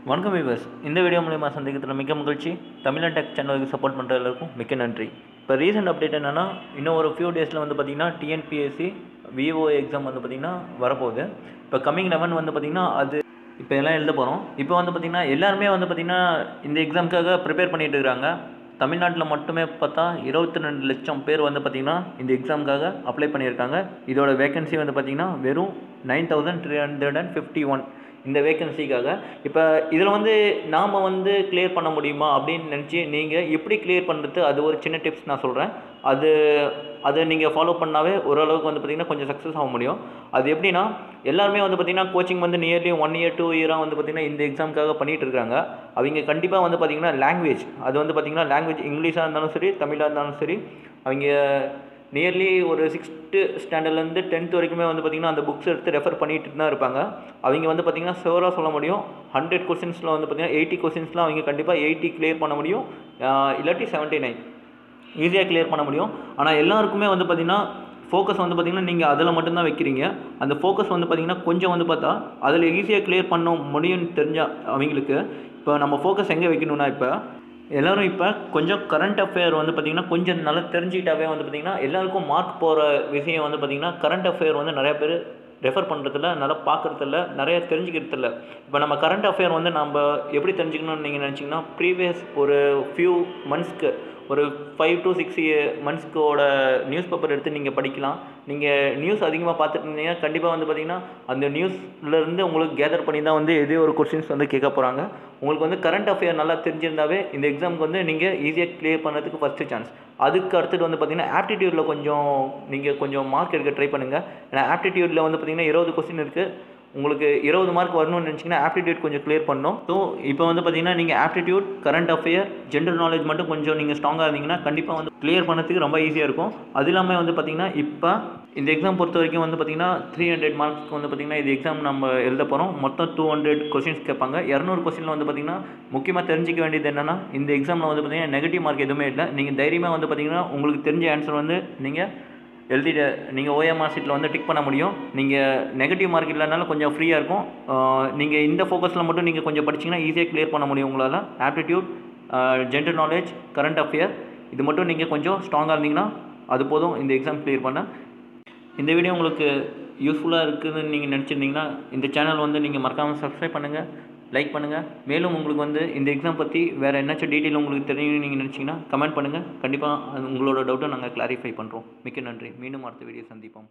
வணக்கம் வியூவர்ஸ். இந்த வீடியோ மூலமா சந்திக்கிறதுல மிக்க மகிழ்ச்சி. தமிழன் டெக் சேனலுக்கு சப்போர்ட் பண்ணுற எல்லாருக்கும் மிக்க நன்றி. இப்போ ரீசெண்ட் அப்டேட் என்னென்னா, இன்னும் ஒரு ஃபியூ டேஸில் வந்து பார்த்திங்கன்னா TNPSC VAO எக்ஸாம் வந்து பார்த்திங்கன்னா வரப்போகுது. இப்போ கம்மிங் 11 வந்து பார்த்திங்கன்னா அது இப்போ எல்லாம் எழுத போகிறோம். இப்போ வந்து பார்த்திங்கன்னா எல்லாருமே வந்து பார்த்திங்கன்னா இந்த எக்ஸாமுக்காக ப்ரிப்பேர் பண்ணிகிட்டு இருக்கிறாங்க. தமிழ்நாட்டில் மட்டுமே பார்த்தா 22 லட்சம் பேர் வந்து பார்த்திங்கன்னா இந்த எக்ஸாமுக்காக அப்ளை பண்ணியிருக்காங்க. இதோட வேகன்சி வந்து பார்த்திங்கன்னா வெறும் 9351 இந்த வேகன்சிக்காக. இப்போ இதில் வந்து நாம் வந்து கிளியர் பண்ண முடியுமா அப்படின்னு நினச்சி நீங்கள் எப்படி கிளியர் பண்ணுறது, அது ஒரு சின்ன டிப்ஸ் நான் சொல்கிறேன். அதை நீங்கள் ஃபாலோ பண்ணாவே ஓரளவுக்கு வந்து பார்த்திங்கன்னா கொஞ்சம் சக்ஸஸ் ஆக முடியும். அது எப்படின்னா, எல்லாருமே வந்து பார்த்திங்கன்னா கோச்சிங் வந்து நியர்லி 1 year 2 year வந்து பார்த்திங்கன்னா இந்த எக்ஸாமுக்காக பண்ணிகிட்டு இருக்காங்க. அவங்க கண்டிப்பாக வந்து பார்த்திங்கன்னா லாங்குவேஜ், அது வந்து பார்த்திங்கன்னா லாங்குவேஜ் இங்கிலீஷாக இருந்தாலும் சரி, தமிழாக இருந்தாலும் சரி, அவங்க நியர்லி ஒரு 6th ஸ்டாண்டர்ட்லேருந்து 10th வரைக்குமே வந்து பார்த்திங்கன்னா அந்த புக்ஸ் எடுத்து ரெஃபர் பண்ணிட்டு தான் இருப்பாங்க. அவங்க வந்து பார்த்திங்கன்னா ஷோராக சொல்ல முடியும், 100 கொஸ்டின்ஸில் வந்து பார்த்திங்கன்னா 80 கொஸ்டின்ஸ்லாம் அவங்க கண்டிப்பாக 80 கிளியர் பண்ண முடியும், இல்லாட்டி 79 ஈஸியாக கிளியர் பண்ண முடியும். ஆனால் எல்லாருக்குமே வந்து பார்த்திங்கன்னா ஃபோக்கஸ் வந்து பார்த்திங்கன்னா நீங்கள் அதில் மட்டும்தான் வைக்கிறீங்க. அந்த ஃபோக்கஸ் வந்து பார்த்திங்கன்னா கொஞ்சம் வந்து பார்த்தா அதில் ஈஸியாக கிளியர் பண்ண முடியும்னு தெரிஞ்சால் அவங்களுக்கு இப்போ நம்ம ஃபோக்கஸ் எங்கே வைக்கணும்னா, இப்போ எல்லோரும் இப்போ கொஞ்சம் கரண்ட் அஃபேர் வந்து பார்த்திங்கன்னா கொஞ்சம் நல்லா தெரிஞ்சுக்கிட்டாவே வந்து பார்த்திங்கன்னா எல்லாருக்கும் மார்க் போகிற விஷயம் வந்து பார்த்திங்கன்னா கரண்ட் அஃபேர் வந்து நிறையா பேர் ரெஃபர் பண்ணுறதில்ல, நல்லா பார்க்குறதில்ல, நிறைய தெரிஞ்சுக்கிறதில்ல. இப்போ நம்ம கரண்ட் அஃபேர் வந்து நம்ம எப்படி தெரிஞ்சுக்கணும்னு நீங்கள் நினச்சிங்கன்னா, ப்ரீவியஸ் ஒரு ஃபியூ மந்த்ஸ்க்கு ஒரு 5 to 6 மந்த்ஸ்க்கோட நியூஸ் பேப்பர் எடுத்து நீங்கள் படிக்கலாம். நீங்கள் நியூஸ் அதிகமாக பார்த்துட்டு இருந்தீங்கன்னா கண்டிப்பாக வந்து பார்த்திங்கன்னா அந்த நியூஸ்லேருந்து உங்களுக்கு கேதர் பண்ணி தான் வந்து எதே ஒரு கொஸ்டின்ஸ் வந்து கேட்க போகிறாங்க. உங்களுக்கு வந்து கரண்ட் அஃபேர் நல்லா தெரிஞ்சிருந்தாவே இந்த எக்ஸாமுக்கு வந்து நீங்கள் ஈஸியாக கிளியர் பண்ணுறதுக்கு ஃபஸ்ட்டு சான்ஸ். அதுக்கு அடுத்தது வந்து பார்த்திங்கன்னா ஆப்டிடியூடில் நீங்கள் கொஞ்சம் மார்க் எடுக்க ட்ரை பண்ணுங்கள். ஏன்னா ஆப்டிடியூடில் வந்து பார்த்திங்கன்னா 20 கொஸ்டின் இருக்குது. உங்களுக்கு 20 மார்க் வரணும்னு நினச்சிங்கன்னா ஆப்டிடியூட் கொஞ்சம் கிளியர் பண்ணணும். ஸோ இப்போ வந்து பார்த்திங்கன்னா நீங்கள் aptitude, current affair, general knowledge மட்டும் கொஞ்சம் நீங்கள் ஸ்ட்ராங்காக இருந்தீங்கன்னா கண்டிப்பாக வந்து கிளியர் பண்ணதுக்கு ரொம்ப ஈஸியாக இருக்கும். அது இல்லாமல் வந்து பார்த்திங்கன்னா இப்போ இந்த எக்ஸாம் பொறுத்த வரைக்கும் வந்து பார்த்திங்கன்னா 300 மார்க்ஸ்க்கு வந்து பார்த்திங்கன்னா இது எக்ஸாம் நம்ம எழுத போகிறோம். மொத்தம் 200 கொஸ்டின்ஸ் கேட்பாங்க. 200 கொஸ்டினில் வந்து பார்த்திங்கன்னா முக்கியமாக தெரிஞ்சிக்க வேண்டியது என்னென்னா, இந்த எக்ஸாமில் வந்து பார்த்திங்கன்னா நெகட்டிவ் மார்க் எதுவுமே இல்லை. நீங்கள் தைரியமாக வந்து பார்த்திங்கன்னா உங்களுக்கு தெரிஞ்ச ஆன்சர் வந்து நீங்கள் எழுதிட்டு நீங்கள் OMR சீட்டில் வந்து டிக் பண்ண முடியும். நீங்கள் நெகட்டிவ் மார்க் இல்லைனாலும் கொஞ்சம் ஃப்ரீயாக இருக்கும். நீங்கள் இந்த ஃபோக்கஸில் மட்டும் நீங்கள் கொஞ்சம் படிச்சிங்கன்னா ஈஸியாக கிளியர் பண்ண முடியும் உங்களால். Aptitude, general knowledge, current affair, இது மட்டும் நீங்கள் கொஞ்சம் ஸ்ட்ராங்காக இருந்தீங்கன்னா அது போதும் இந்த எக்ஸாம் கிளியர் பண்ண. இந்த வீடியோ உங்களுக்கு யூஸ்ஃபுல்லாக இருக்குதுன்னு நீங்கள் நினச்சிருந்தீங்கன்னா இந்த சேனல் வந்து நீங்கள் மறக்காமல் சப்ஸ்கிரைப் பண்ணுங்கள், லைக் பண்ணுங்கள். மேலும் உங்களுக்கு வந்து இந்த எக்ஸாம் பற்றி வேறு என்னாச்சும் டீட்டெயில் உங்களுக்கு தெரியும்னு நீங்கள் நினச்சிங்கன்னா கமெண்ட் பண்ணுங்கள். கண்டிப்பாக உங்களோட டவுட்டை நாங்கள் கிளாரிஃபை பண்ணுறோம். மிக்க நன்றி. மீண்டும் அடுத்த வீடியோ சந்திப்போம்.